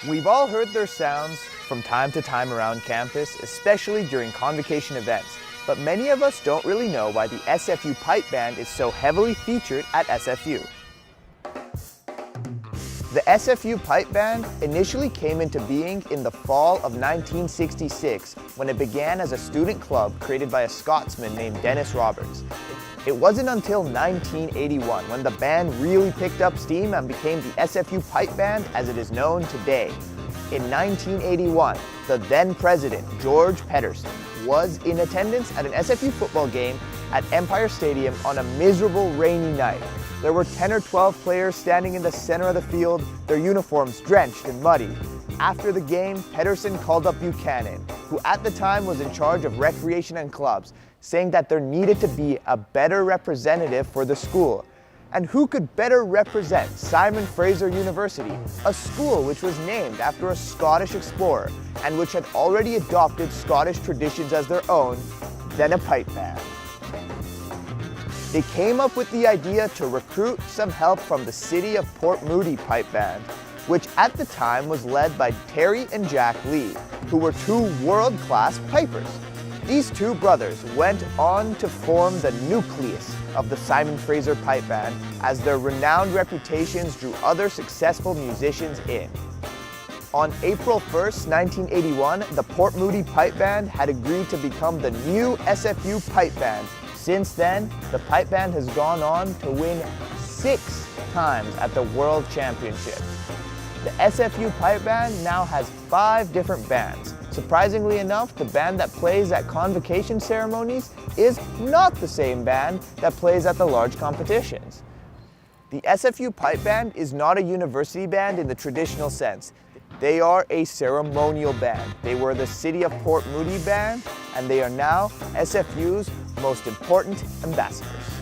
We've all heard their sounds from time to time around campus, especially during convocation events, but many of us don't really know why the SFU Pipe Band is so heavily featured at SFU. The SFU Pipe Band initially came into being in the fall of 1966 when it began as a student club created by a Scotsman named Dennis Roberts. It wasn't until 1981 when the band really picked up steam and became the SFU Pipe Band as it is known today. In 1981, the then president, George Pedersen, was in attendance at an SFU football game at Empire Stadium on a miserable rainy night. There were 10 or 12 players standing in the center of the field, their uniforms drenched and muddy. After the game, Pedersen called up Buchanan, who at the time was in charge of recreation and clubs, saying that there needed to be a better representative for the school. And who could better represent Simon Fraser University, a school which was named after a Scottish explorer and which had already adopted Scottish traditions as their own, than a pipe band. They came up with the idea to recruit some help from the City of Port Moody Pipe Band, which at the time was led by Terry and Jack Lee, who were two world-class pipers. These two brothers went on to form the nucleus of the Simon Fraser Pipe Band as their renowned reputations drew other successful musicians in. On April 1st, 1981, the Port Moody Pipe Band had agreed to become the new SFU Pipe Band. Since then, the Pipe Band has gone on to win 6 times at the World Championship. The SFU Pipe Band now has 5 different bands. Surprisingly enough, the band that plays at convocation ceremonies is not the same band that plays at the large competitions. The SFU Pipe Band is not a university band in the traditional sense. They are a ceremonial band. They were the City of Port Moody band, and they are now SFU's most important ambassadors.